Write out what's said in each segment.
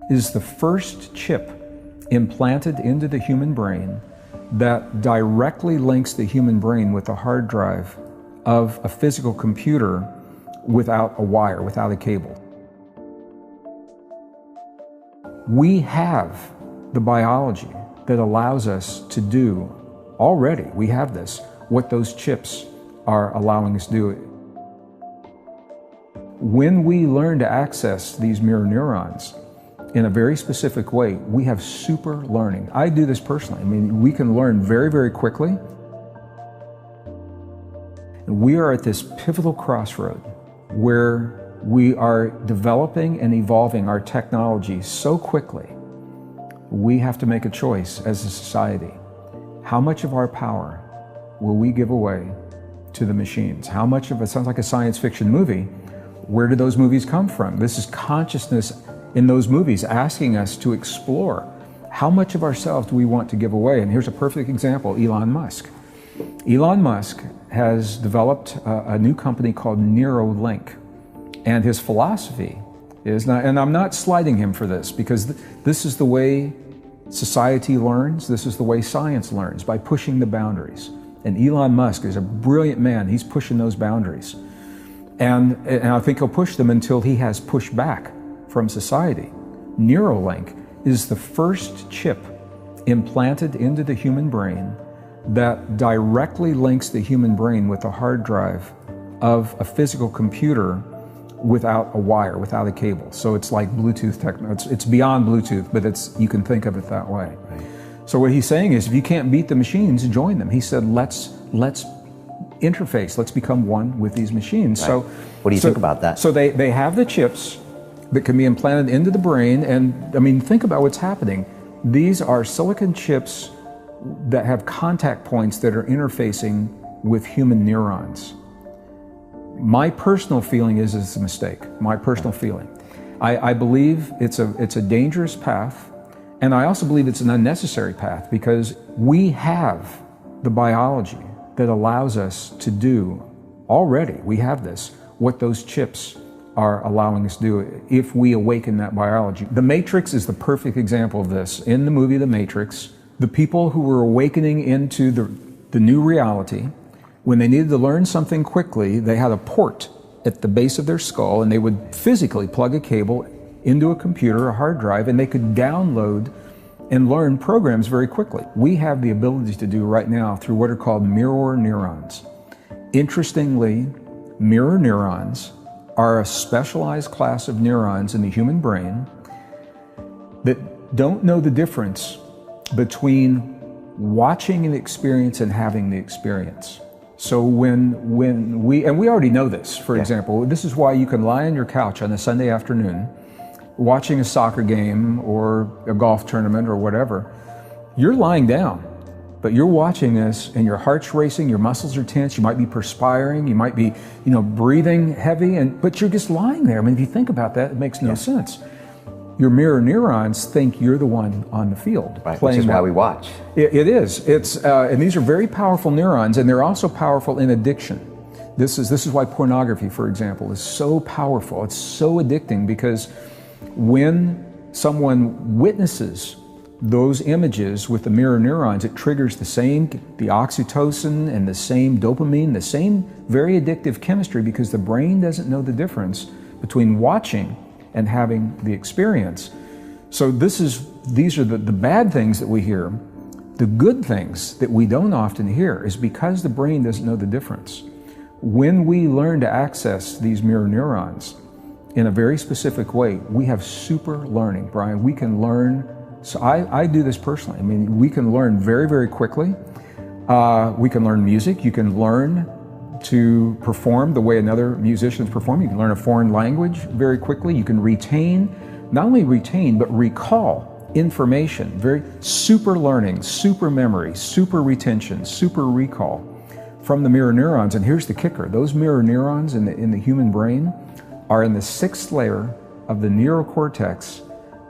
Is the first chip implanted into the human brain that directly links the human brain with the hard drive of a physical computer without a wire, without a cable. We have the biology that allows us to do already, we have this, what those chips are allowing us to do. When we learn to access these mirror neurons in a very specific way, we have super learning. I do this personally. I mean, we can learn very, very quickly. We are at this pivotal crossroad where we are developing and evolving our technology so quickly. We have to make a choice as a society. How much of our power will we give away to the machines? How much of it sounds like a science fiction movie? Where do those movies come from? This is consciousness in those movies asking us to explore how much of ourselves do we want to give away. And here's a perfect example, Elon Musk. Elon Musk has developed a new company called Neuralink. And his philosophy is, and I'm not slighting him for this, because this is the way society learns, this is the way science learns, by pushing the boundaries. And Elon Musk is a brilliant man, he's pushing those boundaries. And I think he'll push them until he has pushed back from society. Neuralink is the first chip implanted into the human brain that directly links the human brain with the hard drive of a physical computer without a wire, without a cable. So it's like Bluetooth technology. It's beyond Bluetooth, but you can think of it that way. Right. So what he's saying is, if you can't beat the machines, join them. He said, let's interface, let's become one with these machines. Right. So what do you think about that? So they have the chips that can be implanted into the brain, and I mean, think about what's happening. These are silicon chips that have contact points that are interfacing with human neurons. My personal feeling is it's a mistake. My personal feeling. I believe it's a dangerous path, and I also believe it's an unnecessary path, because we have the biology that allows us to do already, we have this, what those chips are allowing us to do if we awaken that biology. The Matrix is the perfect example of this. In the movie The Matrix, the people who were awakening into the new reality, when they needed to learn something quickly, they had a port at the base of their skull, and they would physically plug a cable into a computer, a hard drive, and they could download and learn programs very quickly. We have the ability to do right now through what are called mirror neurons. Interestingly, mirror neurons are a specialized class of neurons in the human brain that don't know the difference between watching an experience and having the experience. So when we already know this, for example, this is why you can lie on your couch on a Sunday afternoon watching a soccer game or a golf tournament or whatever. You're lying down, but you're watching this and your heart's racing, your muscles are tense, you might be perspiring, you might be, breathing heavy, but you're just lying there. I mean, if you think about that, it makes no sense. Your mirror neurons think you're the one on the field. Right, which is why we watch. It is. And these are very powerful neurons, and they're also powerful in addiction. This is why pornography, for example, is so powerful. It's so addicting, because when someone witnesses those images with the mirror neurons, it triggers the oxytocin and the same dopamine, the same very addictive chemistry, because the brain doesn't know the difference between watching and having the experience. So these are the bad things that we hear. The good things that we don't often hear is because the brain doesn't know the difference. When we learn to access these mirror neurons in a very specific way, we have super learning, Brian. We can learn. So I do this personally. I mean, we can learn very, very quickly. We can learn music. You can learn to perform the way another musician is performing. You can learn a foreign language very quickly. You can not only retain, but recall information. Very super learning, super memory, super retention, super recall from the mirror neurons. And here's the kicker. Those mirror neurons in the human brain are in the 6th layer of the neurocortex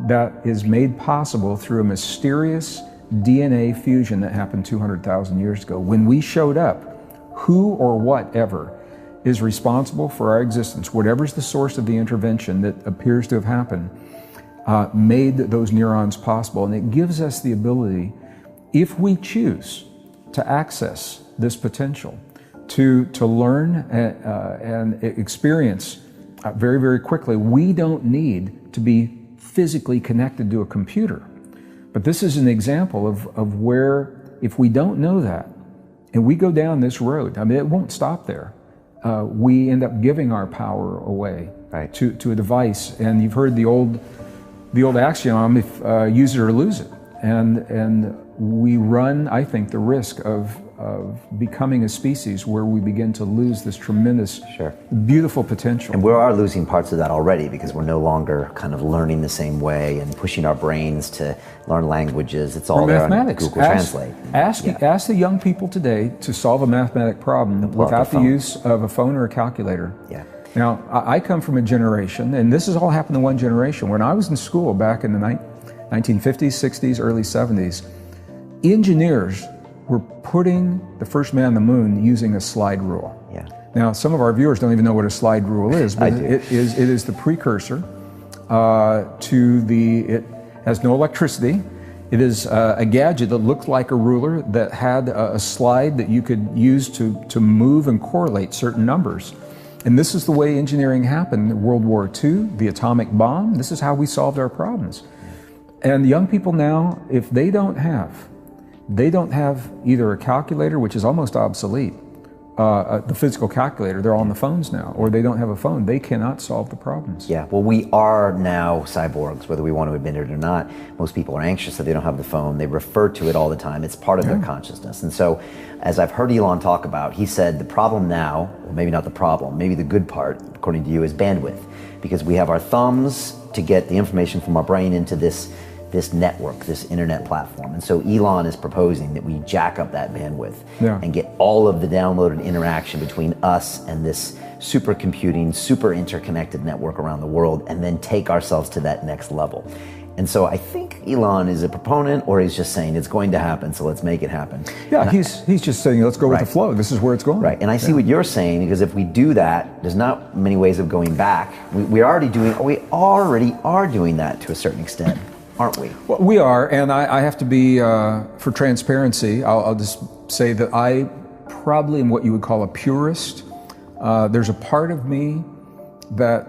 that is made possible through a mysterious DNA fusion that happened 200,000 years ago. When we showed up, who or whatever is responsible for our existence, whatever's the source of the intervention that appears to have happened, made those neurons possible. And it gives us the ability, if we choose, to access this potential, to learn and experience very, very quickly. We don't need to be physically connected to a computer. But this is an example of where, if we don't know that, and we go down this road, I mean, it won't stop there. We end up giving our power away to a device. And you've heard the old axiom, if use it or lose it. And we run, I think, the risk of becoming a species where we begin to lose this tremendous, beautiful potential. And we are losing parts of that already, because we're no longer kind of learning the same way and pushing our brains to learn languages. It's all there on Google Translate. Ask the young people today to solve a mathematic problem without the use of a phone or a calculator. Yeah. Now, I come from a generation, and this has all happened in one generation. When I was in school back in the 1950s, 60s, early 70s, engineers were putting the first man on the moon using a slide rule. Yeah. Now, some of our viewers don't even know what a slide rule is, but it is the precursor it has no electricity. It is a gadget that looked like a ruler that had a slide that you could use to move and correlate certain numbers. And this is the way engineering happened in World War II, the atomic bomb. This is how we solved our problems. And young people now, if they don't have either a calculator, which is almost obsolete, the physical calculator, they're all on the phones now, or they don't have a phone, they cannot solve the problems. Yeah, well, we are now cyborgs, whether we want to admit it or not. Most people are anxious that they don't have the phone. They refer to it all the time. It's part of their consciousness. And so, as I've heard Elon talk about, he said the problem now, or maybe not the problem, maybe the good part, according to you, is bandwidth. Because we have our thumbs to get the information from our brain into this network, this internet platform. And so Elon is proposing that we jack up that bandwidth and get all of the downloaded interaction between us and this supercomputing, super interconnected network around the world, and then take ourselves to that next level. And so I think Elon is a proponent, or he's just saying it's going to happen, so let's make it happen. Yeah, he's just saying, let's go with the flow. This is where it's going. Right, and I see what you're saying, because if we do that, there's not many ways of going back. We already are doing that to a certain extent, aren't we? Well, we are, and I have to be, for transparency, I'll just say that I probably am what you would call a purist. There's a part of me that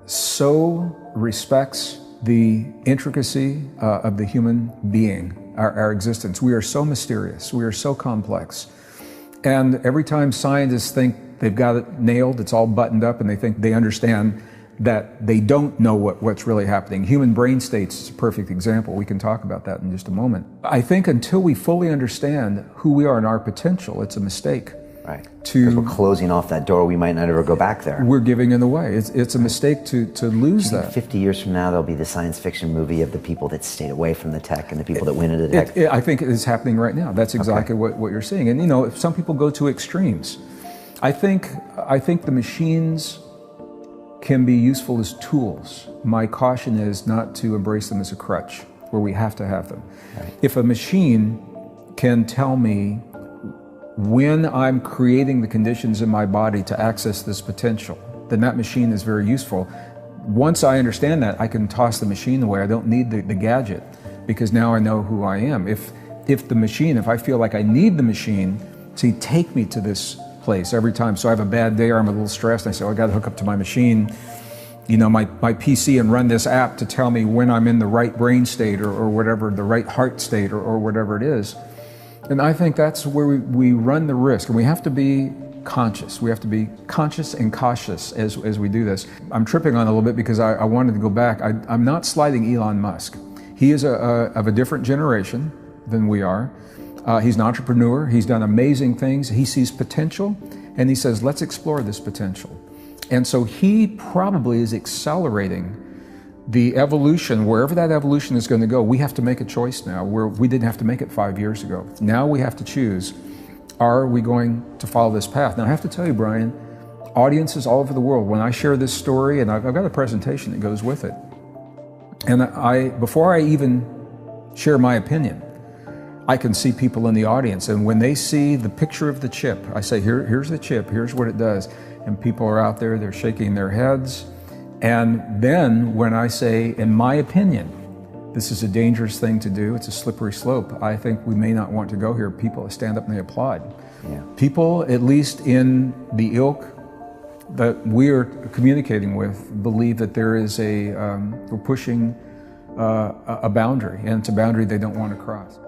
so respects the intricacy of the human being, our existence. We are so mysterious, we are so complex. And every time scientists think they've got it nailed, it's all buttoned up, and they think they understand that they don't know what's really happening. Human brain states is a perfect example. We can talk about that in just a moment. I think until we fully understand who we are and our potential, it's a mistake. Right. Because we're closing off that door, we might not ever go back there. We're giving it away. It's a mistake to lose that. 50 years from now, there'll be the science fiction movie of the people that stayed away from the tech and the people that went into the tech. I think it is happening right now. That's exactly what you're seeing. And you know, if some people go to extremes, I think the machines can be useful as tools. My caution is not to embrace them as a crutch, where we have to have them. Right. If a machine can tell me when I'm creating the conditions in my body to access this potential, then that machine is very useful. Once I understand that, I can toss the machine away. I don't need the gadget, because now I know who I am. If I feel like I need the machine to take me to this place every time, so I have a bad day or I'm a little stressed, and I say, I got to hook up to my machine, you know, my PC, and run this app to tell me when I'm in the right brain state or whatever, the right heart state or whatever it is. And I think that's where we run the risk, and we have to be conscious. We have to be conscious and cautious as we do this. I'm tripping on a little bit because I wanted to go back. I'm not slighting Elon Musk. He is of a different generation than we are. He's an entrepreneur. He's done amazing things. He sees potential, and he says, let's explore this potential. And so he probably is accelerating the evolution, wherever that evolution is going to go. We have to make a choice now, where we didn't have to make it 5 years ago. Now we have to choose, are we going to follow this path? Now I have to tell you, Brian, audiences all over the world, when I share this story, and I've got a presentation that goes with it, and before I even share my opinion, I can see people in the audience, and when they see the picture of the chip, I say, here's the chip, here's what it does. and people are out there, they're shaking their heads. And then when I say, in my opinion, this is a dangerous thing to do, it's a slippery slope, I think we may not want to go here, people stand up and they applaud. Yeah. People, at least in the ilk that we are communicating with, believe that there is we're pushing a boundary, and it's a boundary they don't want to cross.